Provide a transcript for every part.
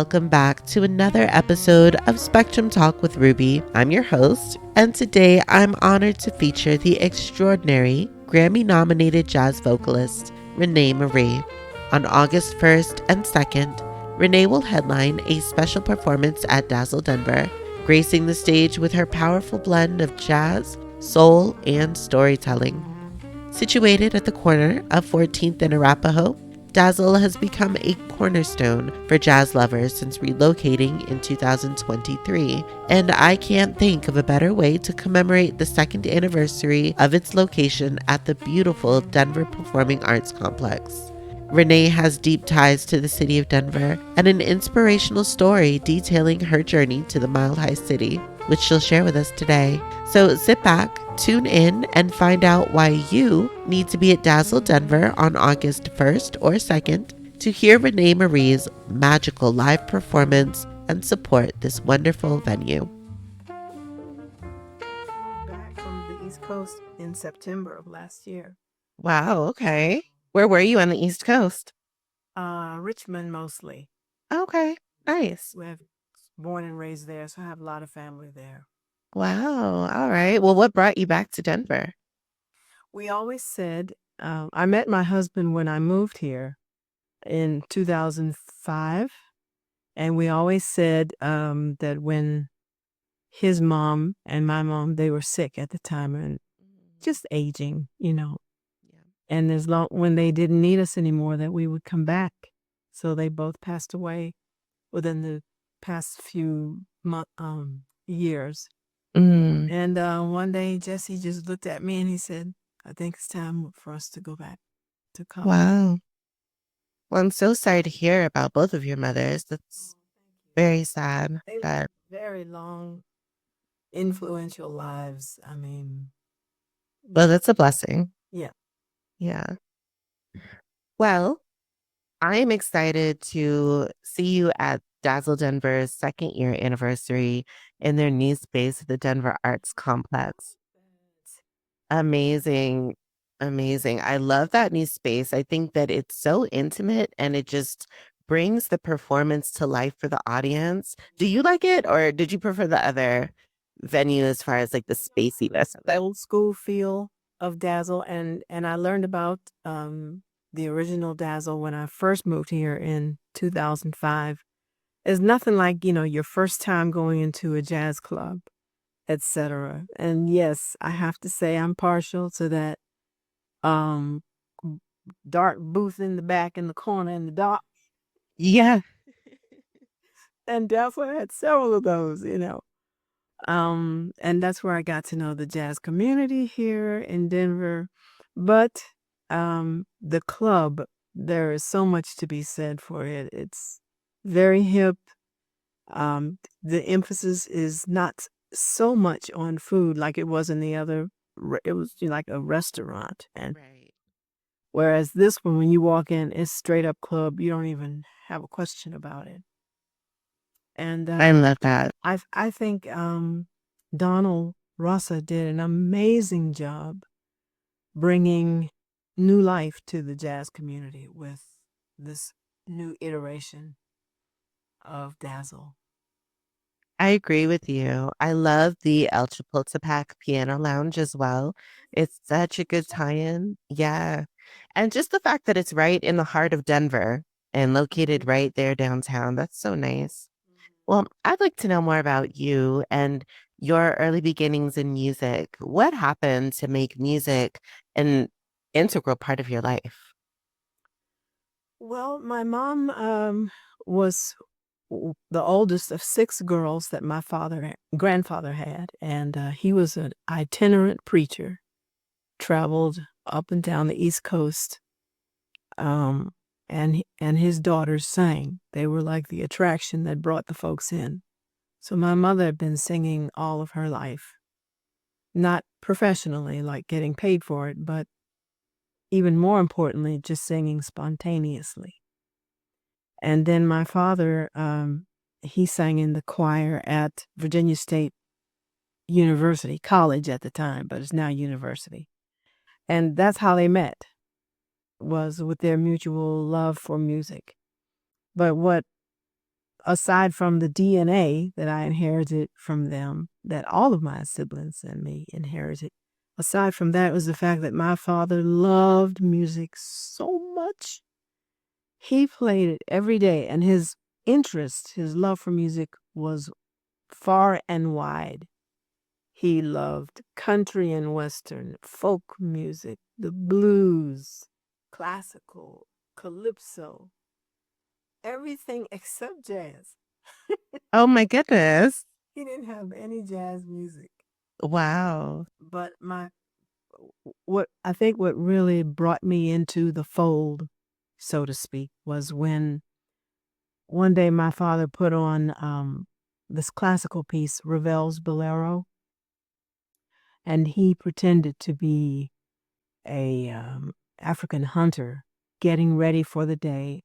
welcome back to another episode of Spectrum Talk with Ruby. I'm your host, and today I'm honored to feature the extraordinary Grammy-nominated jazz vocalist, René Marie. On August 1st and 2nd, René will headline a special performance at Dazzle Denver, gracing the stage with her powerful blend of jazz, soul, and storytelling. Situated at the corner of 14th and Arapahoe, Dazzle has become a cornerstone for jazz lovers since relocating in 2023, and I can't think of a better way to commemorate the second anniversary of its location at the beautiful Denver Performing Arts Complex. René has deep ties to the city of Denver and an inspirational story detailing her journey to the Mile High City, which she'll share with us today. So sit back, tune in, and find out why you need to be at Dazzle Denver on August 1st or 2nd to hear René Marie's magical live performance and support this wonderful venue. Back from the East Coast in September of last year. Wow, okay. Where were you on the East Coast? Richmond mostly. Okay, nice. We have born and raised there, so I have a lot of family there. Wow, all right. Well, what brought you back to Denver? We always said, I met my husband when I moved here in 2005, and we always said that when his mom and my mom, they were sick at the time and just aging, and when they didn't need us anymore, that we would come back. So they both passed away within the past few years. And one day Jesse just looked at me and he said, I think it's time for us to go back to college. Wow. Well, I'm so sorry to hear about both of your mothers. That's very sad. They lived very long, influential lives. I mean, Well, that's a blessing. yeah. Yeah. Well, I am excited to see you at Dazzle Denver's second year anniversary in their new space at the Denver Arts Complex. Amazing. Amazing. I love that new space. I think that it's so intimate and it just brings the performance to life for the audience. Do you like it, or did you prefer the other venue as far as like the spaciness of The it? old school feel of Dazzle, and I learned about the original Dazzle when I first moved here in 2005. It's nothing like, your first time going into a jazz club, etc. And yes, I have to say I'm partial to that dark booth in the back in the corner in the dark. Yeah. And Dazzle had several of those, and that's where I got to know the jazz community here in Denver. But the club, there is so much to be said for it. It's very hip. The emphasis is not so much on food like it was in the other. It was like a restaurant, and Right. whereas this one, when you walk in, it's straight up club. You don't even have a question about it. And I love that. I think Donald Rossa did an amazing job bringing new life to the jazz community with this new iteration of Dazzle. I agree with you. I love the El Chapultepec Piano Lounge as well. It's such a good tie-in. Yeah. And just the fact that it's right in the heart of Denver and located right there downtown. That's so nice. Well, I'd like to know more about you and your early beginnings in music. What happened to make music an integral part of your life? Well, my mom was the oldest of 6 girls that my grandfather had, and he was an itinerant preacher, traveled up and down the East Coast, and his daughters sang. They were like the attraction that brought the folks in. So my mother had been singing all of her life, not professionally, like getting paid for it, but even more importantly, just singing spontaneously. And then my father, he sang in the choir at Virginia State University, college at the time, but it's now university. And that's how they met, was with their mutual love for music. But what aside from the DNA that I inherited from them, that all of my siblings and me inherited, aside from that was the fact that my father loved music so much. He played it every day, and his interest, his love for music was far and wide. He loved country and western, folk music, the blues, classical, calypso, everything except jazz. Oh my goodness. He didn't have any jazz music. Wow. But what really brought me into the fold, so to speak, was when one day my father put on this classical piece, Ravel's Bolero, and he pretended to be a African hunter getting ready for the day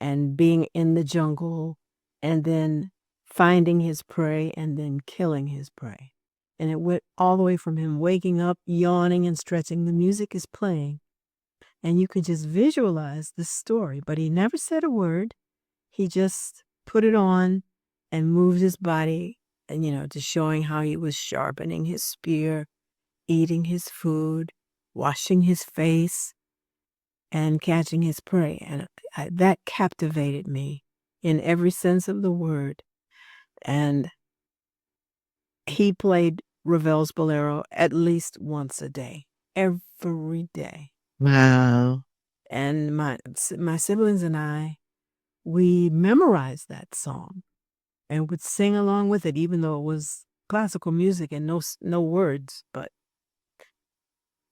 and being in the jungle and then finding his prey and then killing his prey. And it went all the way from him waking up, yawning and stretching. The music is playing, and you could just visualize the story. But he never said a word. He just put it on and moved his body, and just showing how he was sharpening his spear, eating his food, washing his face, and catching his prey. And that captivated me in every sense of the word. And he played Ravel's Bolero at least once a day, every day. Wow. And my siblings and I, we memorized that song and would sing along with it, even though it was classical music and no words. But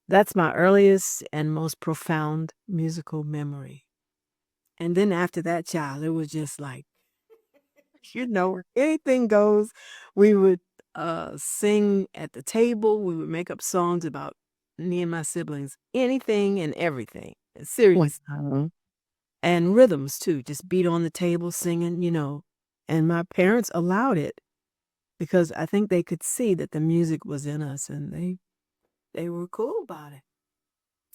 that's my earliest and most profound musical memory. And then after that, child, it was just like, anything goes. We would sing at the table. We would make up songs about me and my siblings, anything and everything. Serious. Wow. And rhythms too, just beat on the table singing, and my parents allowed it because I think they could see that the music was in us, and they were cool about it.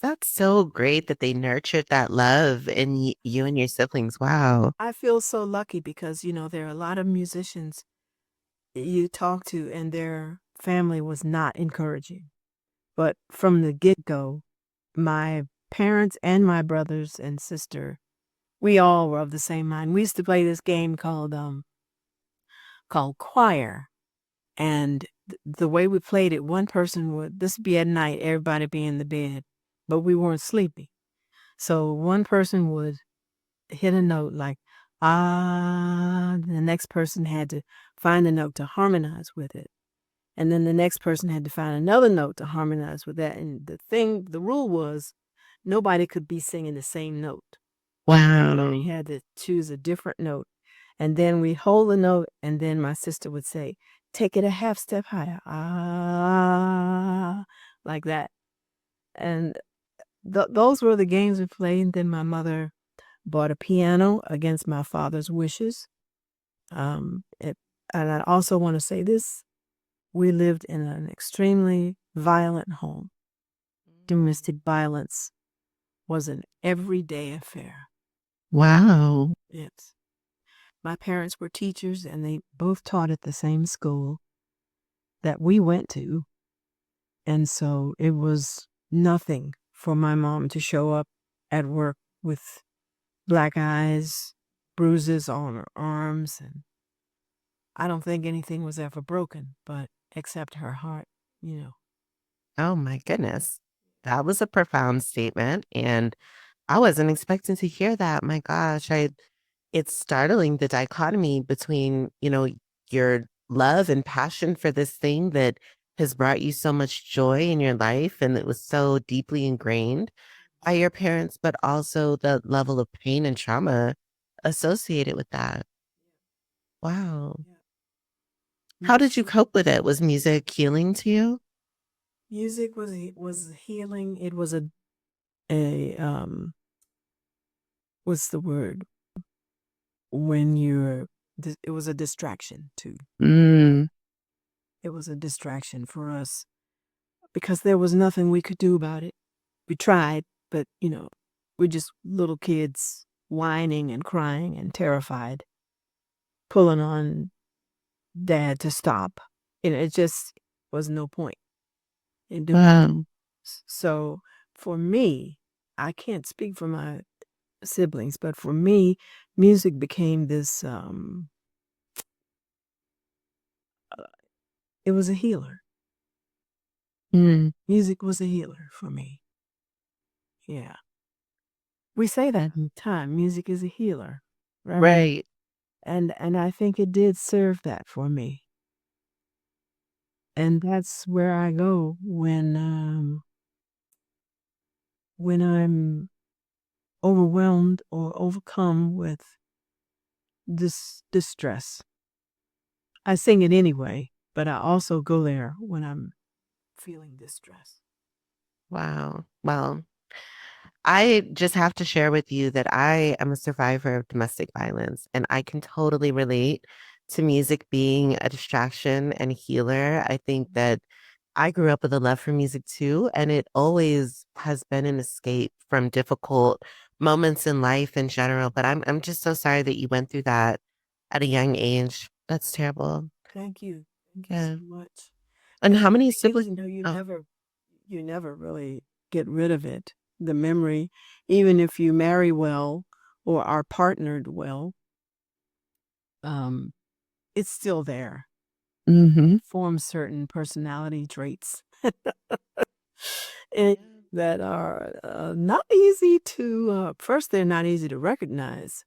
That's so great that they nurtured that love in you and your siblings. Wow. I feel so lucky because, there are a lot of musicians you talk to and their family was not encouraging. But from the get-go, my parents and my brothers and sister, we all were of the same mind. We used to play this game called choir. And the way we played it, one person would, this would be at night, everybody be in the bed, but we weren't sleepy. So one person would hit a note like, ah, the next person had to find a note to harmonize with it. And then the next person had to find another note to harmonize with that. And the rule was nobody could be singing the same note. Wow. You had to choose a different note. And then we hold the note, and then my sister would say, take it a half step higher. Ah, like that. And those were the games we played. And then my mother bought a piano against my father's wishes. And I also want to say this. We lived in an extremely violent home. Domestic violence was an everyday affair. Wow. Yes. My parents were teachers, and they both taught at the same school that we went to. And so it was nothing for my mom to show up at work with black eyes, bruises on her arms, and I don't think anything was ever broken, but except her heart, Oh my goodness. That was a profound statement. And I wasn't expecting to hear that. My gosh. It's startling the dichotomy between, your love and passion for this thing that has brought you so much joy in your life and it was so deeply ingrained by your parents, but also the level of pain and trauma associated with that. Wow. How did you cope with it? Was music healing to you? Music was healing. It was what's the word? When it was a distraction too. Mm. It was a distraction for us because there was nothing we could do about it. We tried, but we're just little kids whining and crying and terrified. pulling on Dad to stop. And it just was no point in doing it. Wow. So for me, I can't speak for my siblings, but for me, music became this it was a healer. Mm, Music was a healer for me. Yeah. We say that in time. Music is a healer. Right. right. And I think it did serve that for me. And that's where I go when I'm overwhelmed or overcome with this distress. I sing it anyway, but I also go there when I'm feeling distress. Wow. Well, I just have to share with you that I am a survivor of domestic violence, and I can totally relate to music being a distraction and healer. I think that I grew up with a love for music too, and it always has been an escape from difficult moments in life in general. But I'm just so sorry that you went through that at a young age. That's terrible. Thank you. Thank you Yeah. so much. And how many Because siblings? Oh, you never really get rid of it. The memory, even if you marry well or are partnered well, um, it's still there. mm-hmm. Forms certain personality traits and that are not easy to. First, they're not easy to recognize,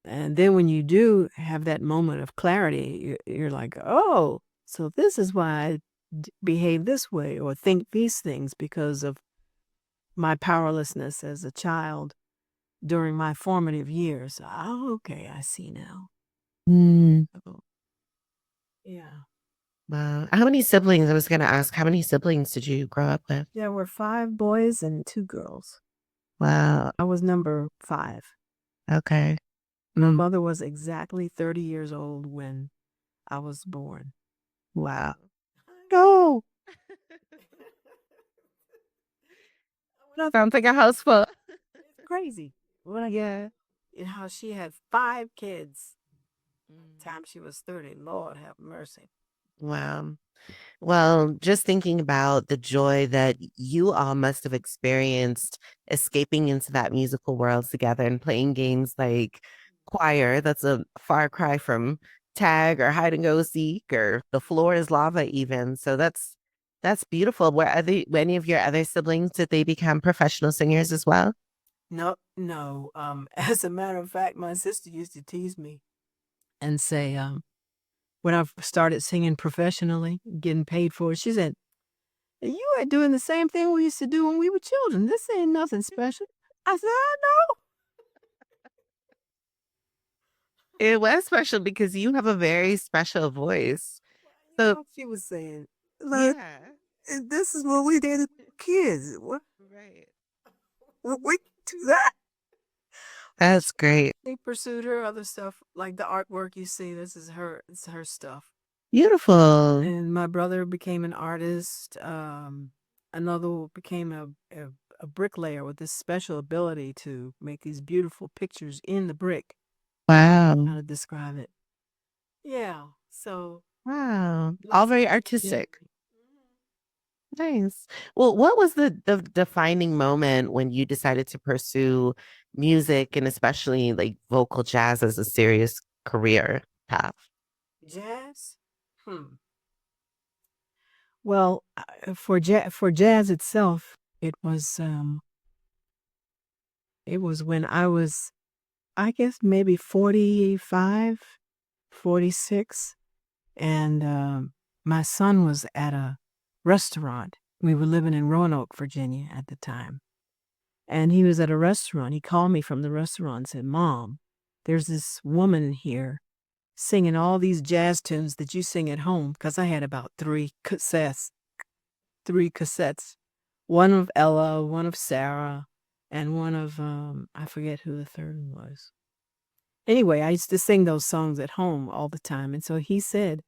and then when you do have that moment of clarity, you're like, oh, so this is why I behave this way or think these things because of my powerlessness as a child during my formative years. Oh, okay, I see now. Mm, Oh, yeah. wow. How many siblings? I was going to ask, how many siblings did you grow up with? There were 5 boys and 2 girls. Wow. I was number 5. Okay. My Mm, mother was exactly 30 years old when I was born. wow. No. Sounds like a house full. It's crazy. When I Yeah. and how she had 5 kids. Mm. Time she was 30. Lord have mercy. Wow. Well, just thinking about the joy that you all must have experienced escaping into that musical world together and playing games like choir. That's a far cry from tag or hide and go seek or the floor is lava even. So that's beautiful. Were any of your other siblings, did they become professional singers as well? No, no. As a matter of fact, my sister used to tease me and say, when I started singing professionally, getting paid for it, she said, you are doing the same thing we used to do when we were children. This ain't nothing special. I said, I know. It was special because you have a very special voice. You So know, she was saying, look, yeah. this is what we did as kids. What Right. we can do that. That's great. They pursued her other stuff, like the artwork you see. This is her. It's her stuff. Beautiful. And my brother became an artist. Another became a bricklayer with this special ability to make these beautiful pictures in the brick. How Wow. to describe it? Yeah. So Wow. All lots of very yeah. artistic. Nice. Well, what was the defining moment when you decided to pursue music and especially like vocal jazz as a serious career path? Jazz. Well, for jazz itself, it was when I was, I guess, maybe 45, 46, and my son was at a restaurant. We were living in Roanoke, Virginia at the time. And he was at a restaurant. He called me from the restaurant and said, Mom, there's this woman here singing all these jazz tunes that you sing at home. Because I had about 3 cassettes. One of Ella, one of Sarah, and one of, I forget who the third one was. Anyway, I used to sing those songs at home all the time. And so he said,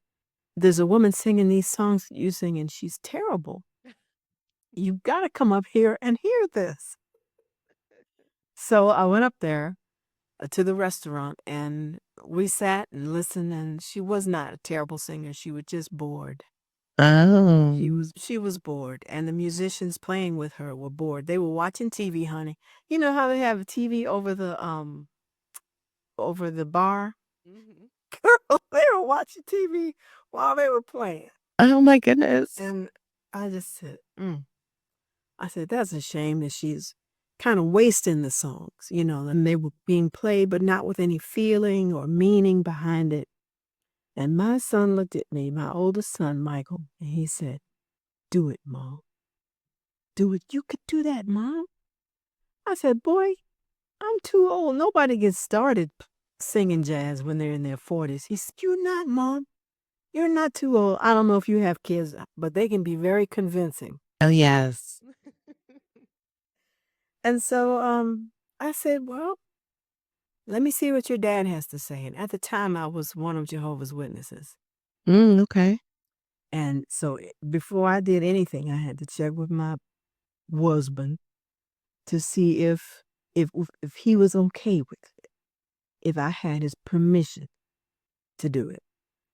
there's a woman singing these songs that you sing, and she's terrible. You've got to come up here and hear this. So I went up there to the restaurant, and we sat and listened, and she was not a terrible singer. She was just bored. Oh. She was bored, and the musicians playing with her were bored. They were watching TV, honey. You know how they have a TV over the bar? Mhm. Girl, they were watching TV while they were playing. Oh my goodness. And I just said, I said, that's a shame that she's kind of wasting the songs, you know, and they were being played, but not with any feeling or meaning behind it. And my son looked at me, my oldest son, Michael, and he said, do it, Mom. Do it. You could do that, Mom. I said, boy, I'm too old. Nobody gets started singing jazz when they're in their 40s. He said, you're not, Mom. You're not too old. I don't know if you have kids, but they can be very convincing. Oh, yes. And so I said, well, let me see what your dad has to say. And at the time, I was one of Jehovah's Witnesses. Okay. And so before I did anything, I had to check with my husband to see if he was okay with it, if I had his permission to do it.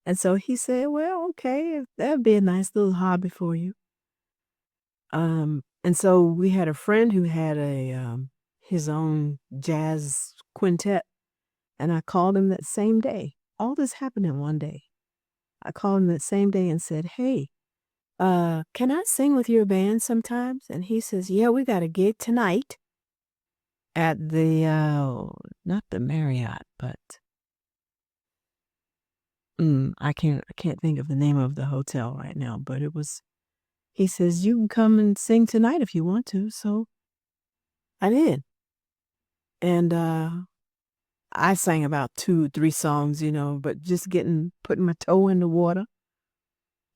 And so he said, well, okay, that'd be a nice little hobby for you. And so we had a friend who had his own jazz quintet, and I called him that same day. All this happened in one day. I called him that same day and said, hey, can I sing with your band sometimes? And he says, yeah, we got a gig tonight at the, not the Marriott, but I can't think of the name of the hotel right now, but it was, he says, you can come and sing tonight if you want to. So I did. And I sang about 2-3 songs, you know, but just putting my toe in the water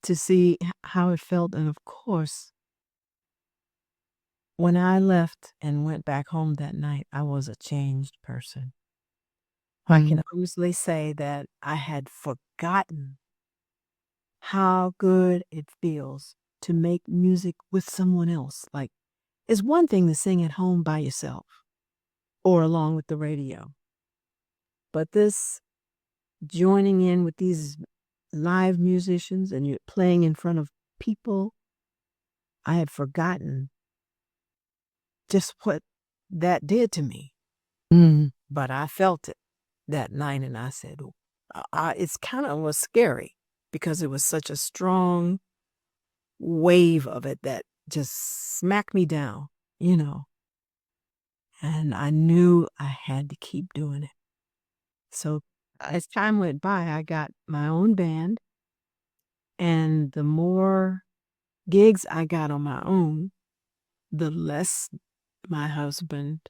to see how it felt. And of course, when I left and went back home that night, I was a changed person. I can honestly say that I had forgotten how good it feels to make music with someone else. Like, it's one thing to sing at home by yourself or along with the radio. But this joining in with these live musicians and you're playing in front of people, I had forgotten just what that did to me. But I felt it that night, and I said, it's kind of was scary because it was such a strong wave of it that just smacked me down, you know. And I knew I had to keep doing it. So as time went by, I got my own band, and the more gigs I got on my own, the less my husband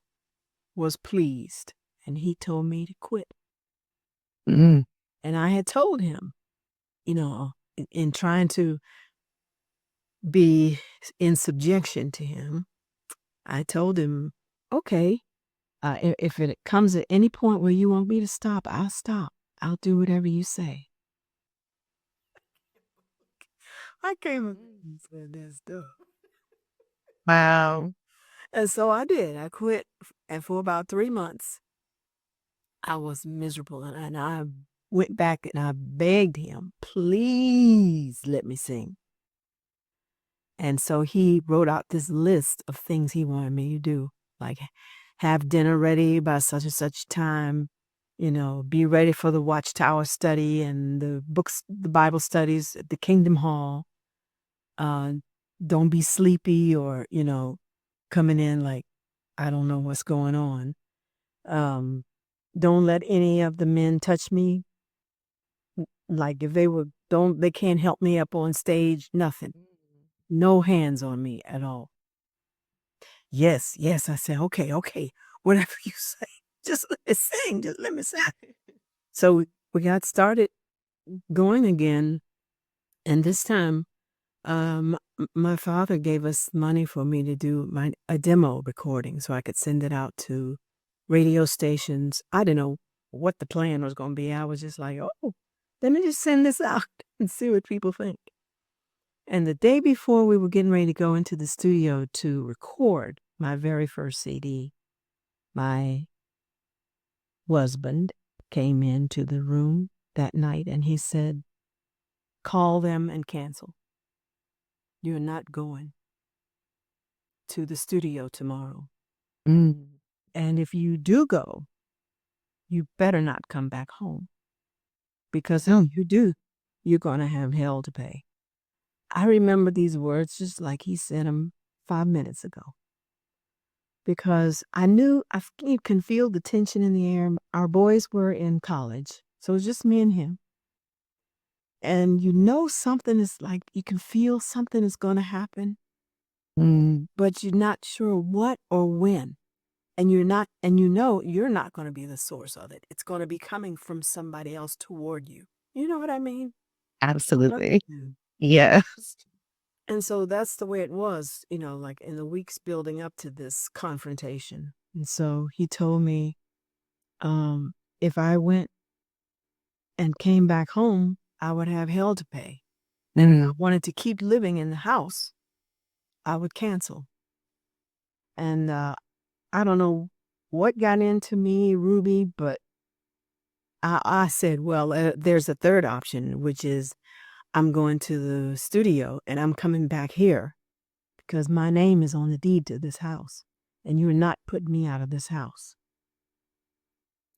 was pleased, and he told me to quit. And I had told him, you know, in trying to be in subjection to him, I told him, okay, if it comes at any point where you want me to stop, I'll stop. I'll do whatever you say. I came and said that stuff. Wow. And so I did. I quit. And for about 3 months, I was miserable. And I went back and I begged him, please let me sing. And so he wrote out this list of things he wanted me to do, like have dinner ready by such and such time, you know, be ready for the Watchtower study and the books, the Bible studies at the Kingdom Hall. Don't be sleepy or, you know, coming in like, I don't know what's going on. Don't let any of the men touch me. Like if they can't help me up on stage, nothing. No hands on me at all. Yes, I said, okay, whatever you say. Just let me sing, just let me sing. So we got started going again. And this time, my father gave us money for me to do a demo recording so I could send it out to radio stations. I didn't know what the plan was going to be. I was just like, oh, let me just send this out and see what people think. And the day before we were getting ready to go into the studio to record my very first CD, my husband came into the room that night and he said, call them and cancel. You're not going to the studio tomorrow. And if you do go, you better not come back home. Because if you do, you're going to have hell to pay. I remember these words just like he said them 5 minutes ago. Because I knew, you can feel the tension in the air. Our boys were in college, so it was just me and him. And you know something is like, you can feel something is going to happen, but you're not sure what or when. And you know you're not going to be the source of it. It's going to be coming from somebody else toward you. You know what I mean? Absolutely. Yes. And so that's the way it was, like in the weeks building up to this confrontation. And so he told me, if I went and came back home, I would have hell to pay. And I wanted to keep living in the house, I would cancel. And I don't know what got into me, Ruby, but I said, well, there's a third option, which is I'm going to the studio and I'm coming back here because my name is on the deed to this house and you're not putting me out of this house.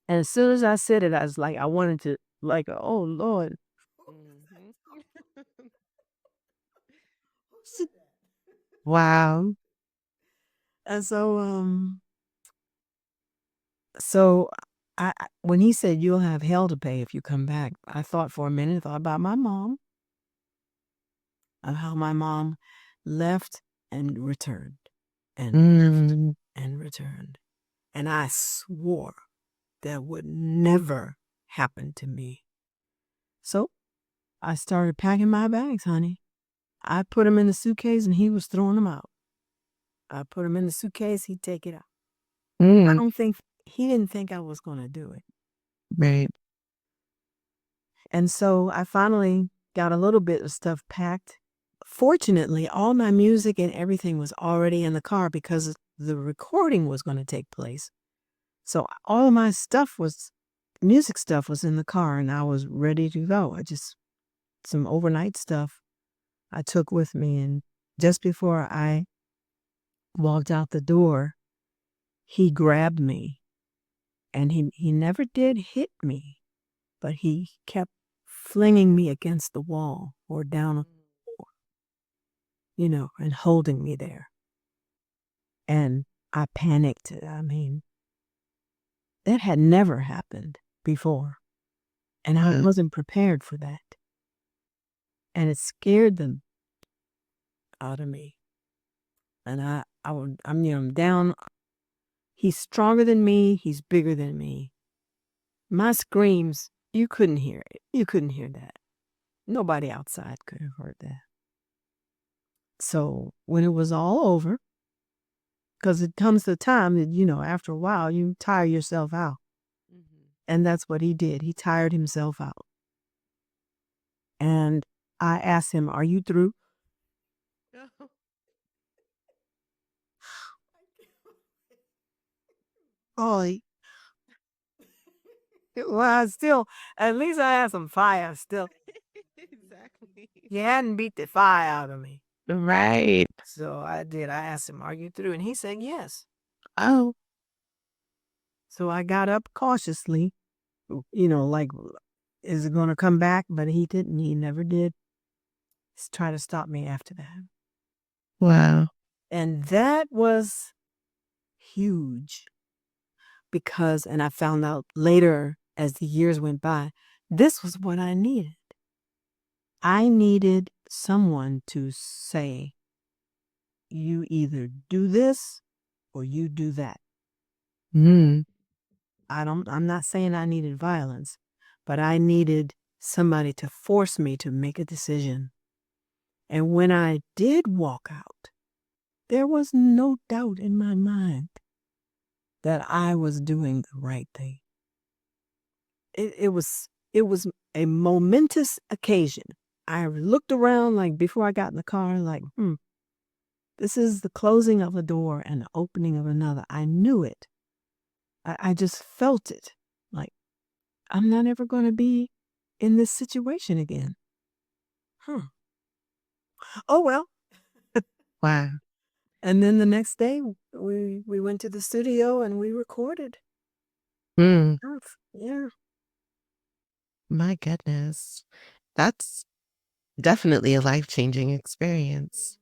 And as soon as I said it, I was like, I wanted to, like, oh, Lord. Wow. And so when he said you'll have hell to pay if you come back, I thought for a minute, thought about my mom, of how my mom left and returned and returned. And I swore that would never happen to me. So I started packing my bags, honey. I put them in the suitcase and he was throwing them out. I put them in the suitcase, he'd take it out. I don't think, he didn't think I was going to do it. Right. And so I finally got a little bit of stuff packed. Fortunately, all my music and everything was already in the car because the recording was going to take place. So all of my music stuff was in the car and I was ready to go. Some overnight stuff I took with me. And just before I walked out the door, he grabbed me and he never did hit me, but he kept flinging me against the wall or down on the floor, and holding me there. And I panicked. I mean, that had never happened before. And I wasn't prepared for that. And it scared them out of me. And I'm down. He's stronger than me. He's bigger than me. My screams, you couldn't hear it. You couldn't hear that. Nobody outside could have heard that. So when it was all over, because it comes to a time that, after a while, you tire yourself out. And that's what he did. He tired himself out. And I asked him, are you through? Oh, well, at least I had some fire still. Exactly. He hadn't beat the fire out of me. Right. So I did. I asked him, are you through? And he said, yes. Oh. So I got up cautiously, like, is it going to come back? But he didn't. He never did. He's trying to stop me after that. Wow. And that was huge because, and I found out later as the years went by, this was what I needed. I needed someone to say, you either do this or you do that. I'm not saying I needed violence, but I needed somebody to force me to make a decision. And when I did walk out, there was no doubt in my mind that I was doing the right thing. It was a momentous occasion. I looked around like before I got in the car, like, this is the closing of a door and the opening of another. I knew it. I just felt it. Like, I'm not ever going to be in this situation again. Huh. Oh, well. Wow. And then the next day, we went to the studio and we recorded. Mm, Yeah. my goodness. That's definitely a life-changing experience.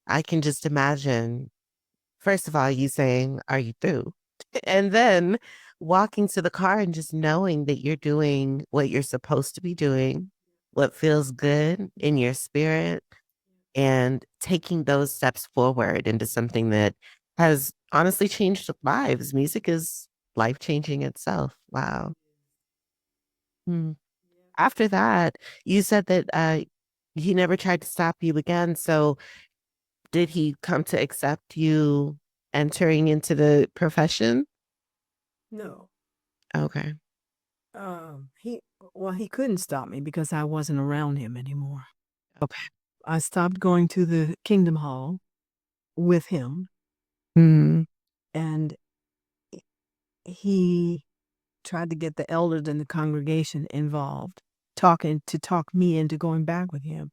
I can just imagine, first of all, you saying, "Are you through?" And then walking to the car and just knowing that you're doing what you're supposed to be doing, what feels good in your spirit, and taking those steps forward into something that has honestly changed lives. Music is life-changing itself. Wow. Hmm. After that, you said that he never tried to stop you again. So did he come to accept you entering into the profession? No. Okay. He well, he couldn't stop me because I wasn't around him anymore. Okay. I stopped going to the Kingdom Hall with him, Hmm. and he tried to get the elders in the congregation involved, talk me into going back with him.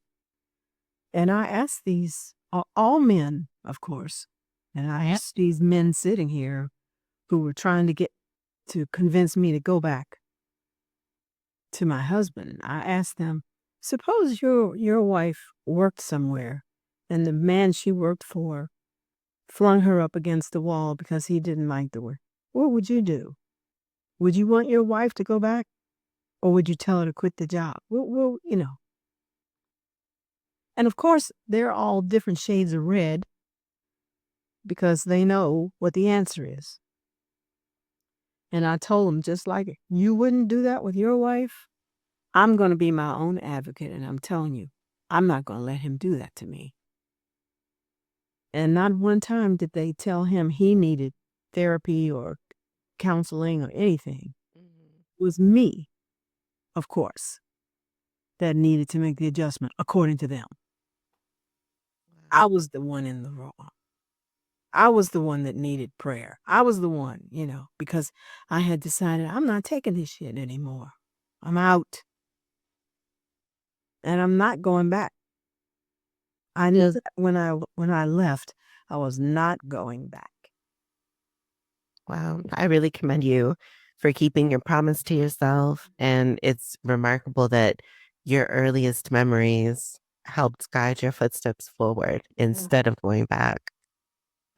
And I asked these all men, of course, and I asked these men sitting here who were trying to get to convince me to go back to my husband. I asked them, suppose your wife worked somewhere and the man she worked for flung her up against the wall because he didn't like the work. What would you do? Would you want your wife to go back, or would you tell her to quit the job? Well, you know. And of course, they're all different shades of red because they know what the answer is. And I told them, just like you wouldn't do that with your wife, I'm going to be my own advocate. And I'm telling you, I'm not going to let him do that to me. And not one time did they tell him he needed therapy or counseling or anything. It was me, of course, that needed to make the adjustment according to them. I was the one in the wrong. I was the one that needed prayer. I was the one, because I had decided I'm not taking this shit anymore. I'm out. And I'm not going back. I knew that when I left, I was not going back. Wow. I really commend you for keeping your promise to yourself. And it's remarkable that your earliest memories helped guide your footsteps forward instead of going back.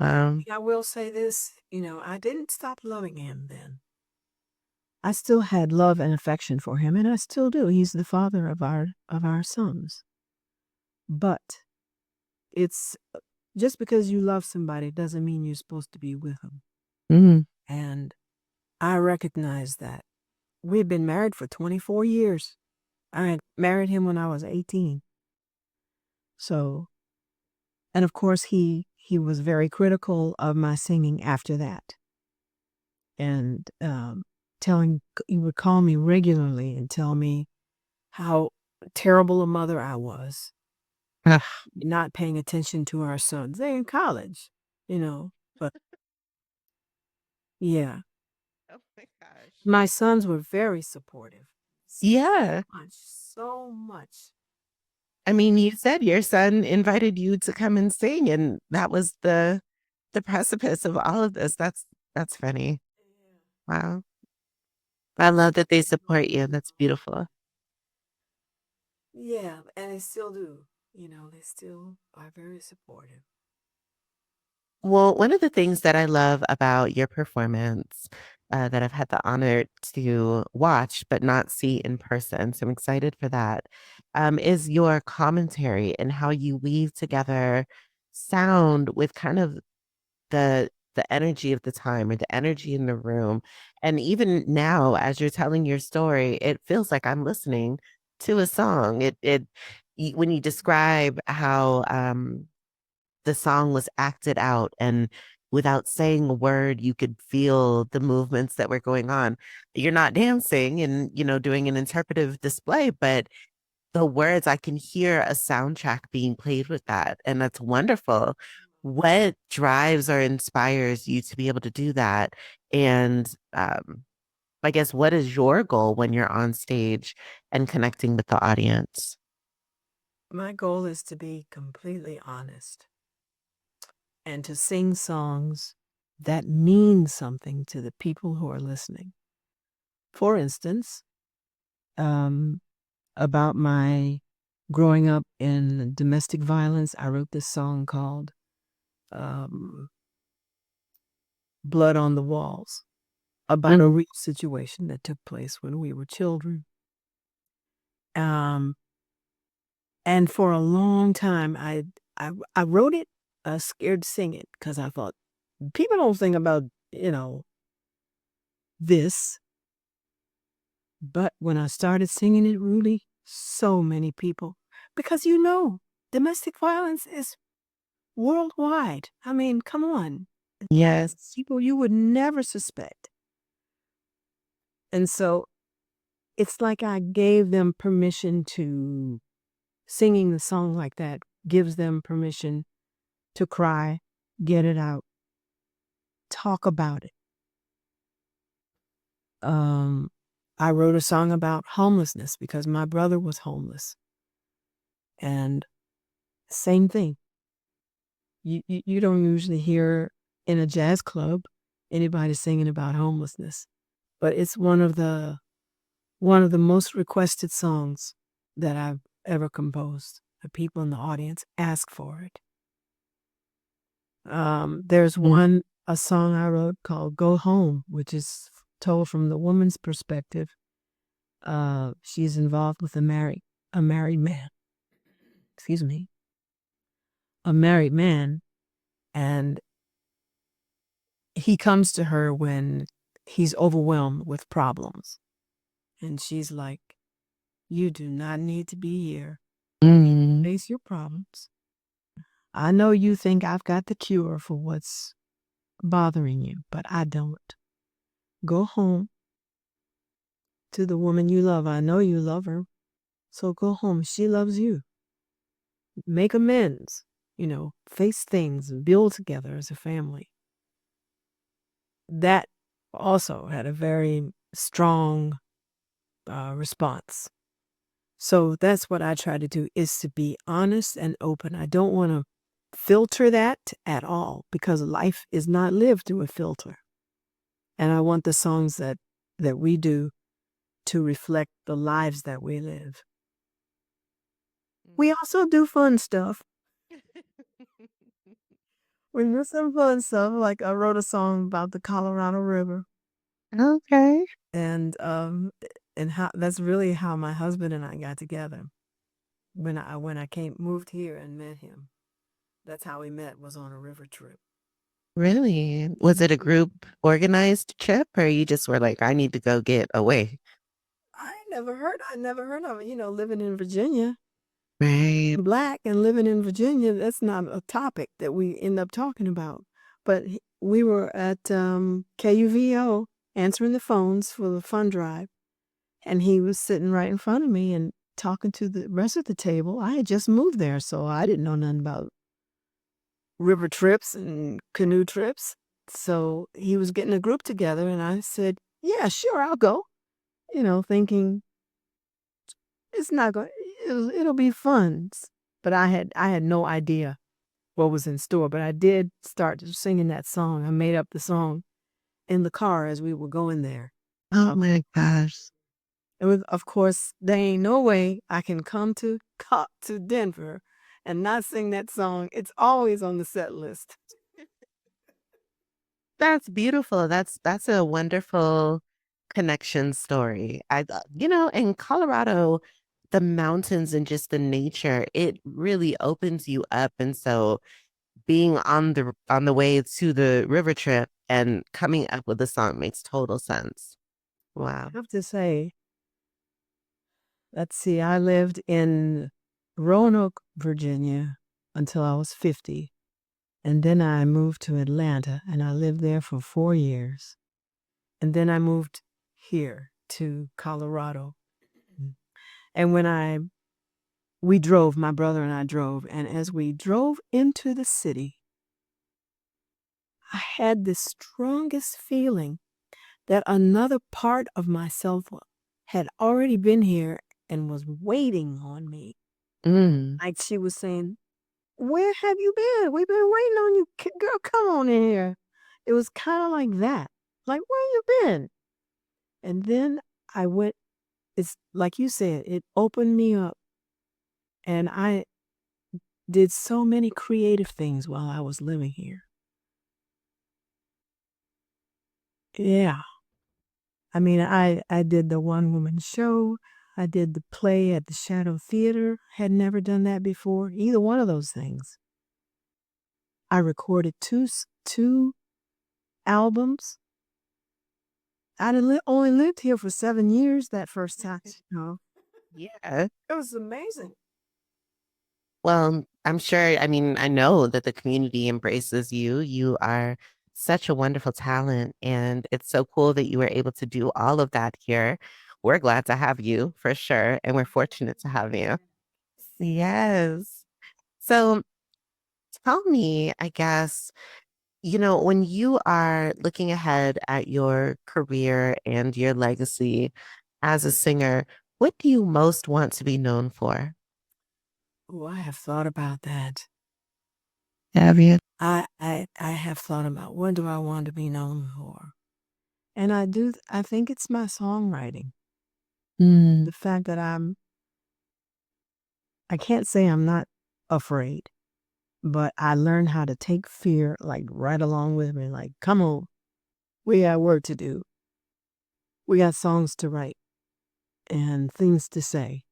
I will say this, I didn't stop loving him then. I still had love and affection for him, and I still do. He's the father of our sons. But it's just because you love somebody doesn't mean you're supposed to be with them. Mm. And I recognize that. We've been married for 24 years. I had married him when I was 18. So, and of course, he was very critical of my singing after that. And he would call me regularly and tell me how terrible a mother I was, Ugh. not paying attention to our sons. They're in college, but yeah, Oh my gosh. my sons were very supportive. Yeah. So much. I mean, you said your son invited you to come and sing, and that was the precipice of all of this. That's funny. Wow. I love that they support you. That's beautiful. Yeah, and they still do. They still are very supportive. Well, one of the things that I love about your performance that I've had the honor to watch but not see in person, so I'm excited for that, is your commentary and how you weave together sound with kind of the energy of the time or the energy in the room. And even now, as you're telling your story, it feels like I'm listening to a song. When you describe how the song was acted out and without saying a word, you could feel the movements that were going on. You're not dancing and, doing an interpretive display, but the words, I can hear a soundtrack being played with that. And that's wonderful. What drives or inspires you to be able to do that? And I guess, what is your goal when you're on stage and connecting with the audience? My goal is to be completely honest and to sing songs that mean something to the people who are listening. For instance, about my growing up in domestic violence, I wrote this song called Blood on the Walls, about a real situation that took place when we were children. And for a long time, I wrote it scared to sing it because I thought people don't think about, this. But when I started singing it, Rudy, so many people, because domestic violence is worldwide. I mean, come on. Yes. People you would never suspect. And so it's like I gave them permission to singing the song like that gives them permission to cry, get it out, talk about it. I wrote a song about homelessness because my brother was homeless. And same thing. You don't usually hear in a jazz club anybody singing about homelessness, but it's one of the most requested songs that I've ever composed. The people in the audience ask for it. There's a song I wrote called "Go Home," which is told from the woman's perspective. She's involved with a married man. Excuse me, a married man, and he comes to her when he's overwhelmed with problems. And she's like, "You do not need to be here. Face your problems. I know you think I've got the cure for what's bothering you, but I don't. Go home to the woman you love. I know you love her. So go home. She loves you. Make amends, face things and build together as a family." That also had a very strong response. So that's what I try to do, is to be honest and open. I don't want to filter that at all, because life is not lived through a filter. And I want the songs that we do to reflect the lives that we live. We also do fun stuff. We do some fun stuff. Like I wrote a song about the Colorado River. Okay. And how that's really how my husband and I got together. When I moved here and met him. That's how we met, was on a river trip. Really? Was it a group organized trip, or you just were like, I need to go get away? I never heard of it. Living in Virginia, Right. Black and living in Virginia, that's not a topic that we end up talking about. But we were at KUVO answering the phones for the fund drive, and he was sitting right in front of me and talking to the rest of the table. I had just moved there, so I didn't know nothing about river trips and canoe trips. So he was getting a group together, and I said, "Yeah, sure, I'll go." Thinking it's not going. It'll be fun. But I had no idea what was in store. But I did start singing that song. I made up the song in the car as we were going there. Oh my gosh. Of course, there ain't no way I can come to Denver and not sing that song. It's always on the set list. That's beautiful. That's a wonderful connection story. In Colorado, the mountains and just the nature, it really opens you up. And so being on the way to the river trip and coming up with a song makes total sense. Wow. I have to say, let's see, I lived in Roanoke, Virginia until I was 50. And then I moved to Atlanta, and I lived there for 4 years. And then I moved here to Colorado. And when we drove, my brother and I drove, and as we drove into the city, I had the strongest feeling that another part of myself had already been here and was waiting on me. Like she was saying, "Where have you been? We've been waiting on you. Girl, come on in here." It was kind of like that. Like, where you been? And then I went, it's like you said, it opened me up. And I did so many creative things while I was living here. Yeah. I mean, I did the one-woman show. I did the play at the Shadow Theater. Had never done that before, either one of those things. I recorded two albums. I only lived here for 7 years that first time. Yeah. It was amazing. Well, I'm sure, I mean, I know that the community embraces you. You are such a wonderful talent, and it's so cool that you were able to do all of that here. We're glad to have you for sure, and we're fortunate to have you. Yes. So tell me, I guess, when you are looking ahead at your career and your legacy as a singer, what do you most want to be known for? Oh, I have thought about that. Have you? I have thought about what do I want to be known for? And I think it's my songwriting. The fact that I can't say I'm not afraid, but I learned how to take fear like right along with me. Like, come on, we got work to do. We got songs to write and things to say.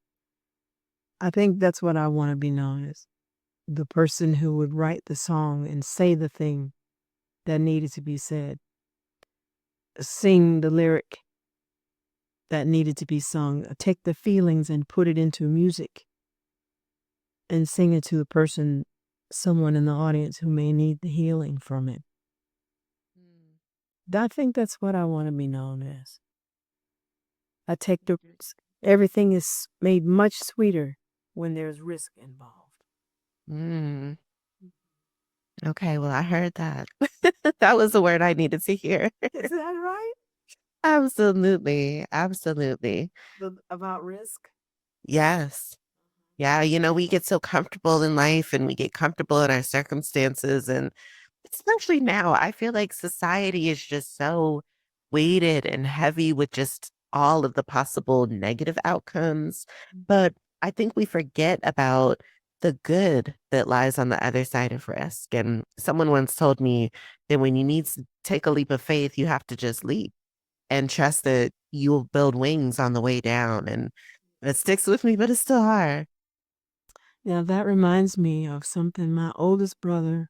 I think that's what I want to be known as. The person who would write the song and say the thing that needed to be said. Sing the lyric that needed to be sung. Take the feelings and put it into music. And sing it to a person, someone in the audience who may need the healing from it. I think that's what I want to be known as. I take the everything is made much sweeter when there's risk involved. Okay, well, I heard that. That was the word I needed to hear. Is that right? Absolutely. Absolutely. About risk? Yes. Yeah, we get so comfortable in life and we get comfortable in our circumstances. And especially now, I feel like society is just so weighted and heavy with just all of the possible negative outcomes. But I think we forget about the good that lies on the other side of risk. And someone once told me that when you need to take a leap of faith, you have to just leap and trust that you'll build wings on the way down. And it sticks with me, but it's still hard. Now that reminds me of something my oldest brother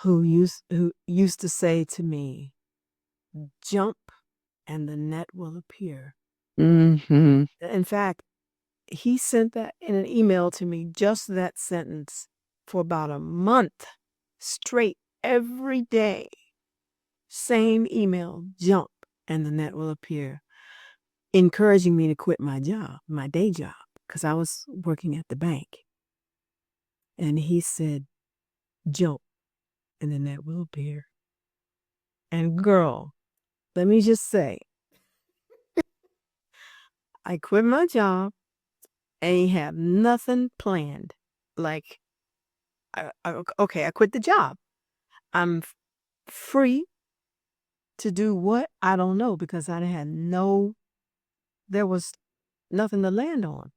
who used to say to me, "Jump and the net will appear." Mm-hmm. In fact, he sent that in an email to me, just that sentence, for about a month straight, every day. Same email, "Jump and the net will appear," encouraging me to quit my job, my day job, because I was working at the bank. And he said, "Jump and the net will appear." And girl, let me just say, I quit my job and he had nothing planned. Like, okay, I quit the job. I'm free to do what? I don't know, because I had there was nothing to land on.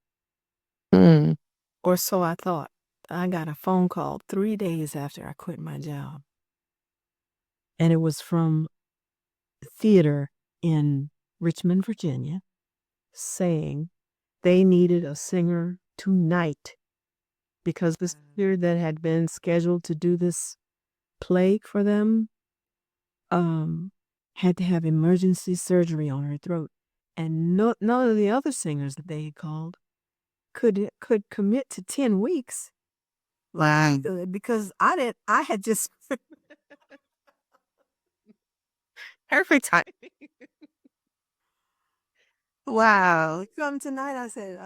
Or so I thought. I got a phone call 3 days after I quit my job. And it was from a theater in Richmond, Virginia, saying they needed a singer tonight because the singer that had been scheduled to do this play for them had to have emergency surgery on her throat. And none of the other singers that they had called could commit to 10 weeks. Wow. Because I had just Perfect timing. Wow. come tonight. I said,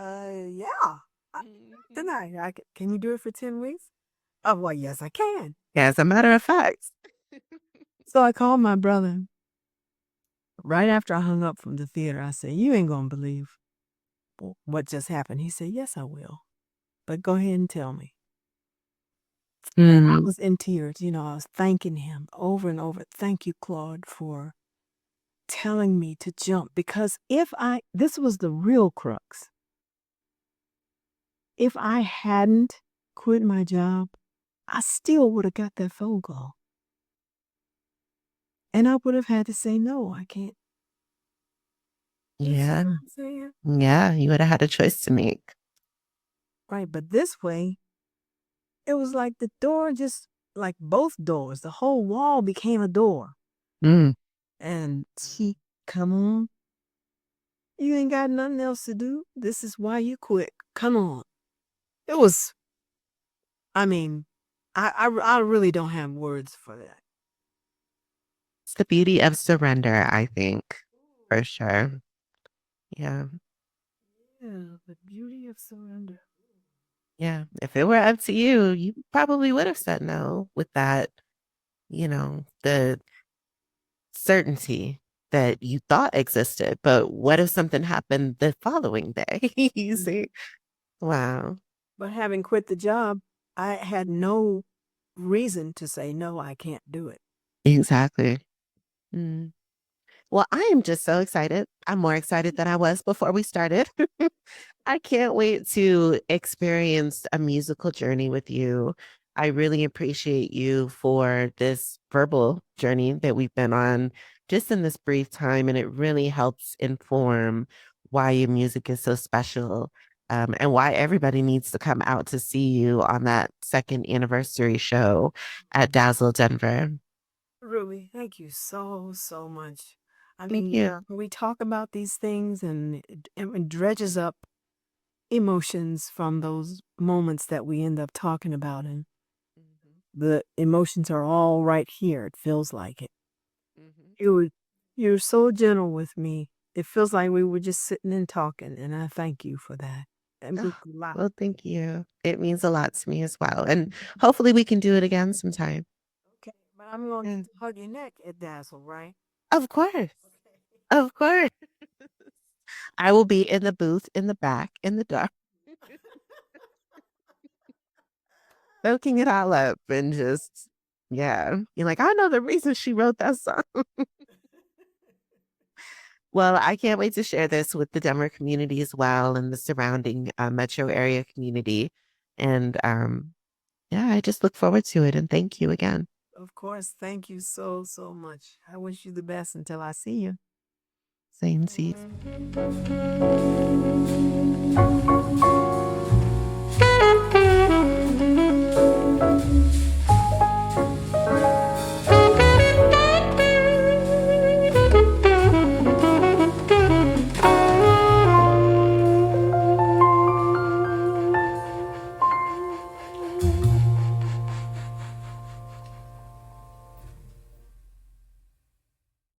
yeah, tonight. Can you do it for 10 weeks? Oh, well, yes, I can. Yeah, as a matter of fact. So I called my brother right after I hung up from the theater, I said, "You ain't gonna believe what just happened." He said, "Yes, I will. But go ahead and tell me." And I was in tears. You know, I was thanking him over and over. "Thank you, Claude, for telling me to jump." Because this was the real crux. If I hadn't quit my job, I still would have got that phone call. And I would have had to say, "No, I can't." You see Yeah. what I'm saying? Yeah. You would have had a choice to make. Right. But this way, it was like the door just, like both doors, the whole wall became a door. Mm. And come on. You ain't got nothing else to do. This is why you quit. Come on. It was, I mean, I really don't have words for that. It's the beauty of surrender, I think, for sure. Yeah. Yeah, the beauty of surrender. Yeah. If it were up to you, you probably would have said no with that, the certainty that you thought existed. But what if something happened the following day? You see? Wow. But having quit the job, I had no reason to say, "No, I can't do it." Exactly. Mm. Well, I am just so excited. I'm more excited than I was before we started. I can't wait to experience a musical journey with you. I really appreciate you for this verbal journey that we've been on just in this brief time. And it really helps inform why your music is so special, and why everybody needs to come out to see you on that second anniversary show at Dazzle Denver. Ruby, thank you so, so much. I Thank mean, you. we talk about these things and it dredges up emotions from those moments that we end up talking about. And the emotions are all right here. It feels like it. You're so gentle with me. It feels like we were just sitting and talking, and I thank you for that. It means Oh, a lot. well, thank you. It means a lot to me as well. And hopefully we can do it again sometime. Okay, but I'm going Yeah. to hug your neck at Dazzle, right? Of course. Of course. I will be in the booth in the back in the dark, soaking it all up and just, yeah. You're like, I know the reason she wrote that song. Well, I can't wait to share this with the Denver community as well and the surrounding metro area community. And yeah, I just look forward to it. And thank you again. Of course, thank you so, so much. I wish you the best until I see you. Same to you.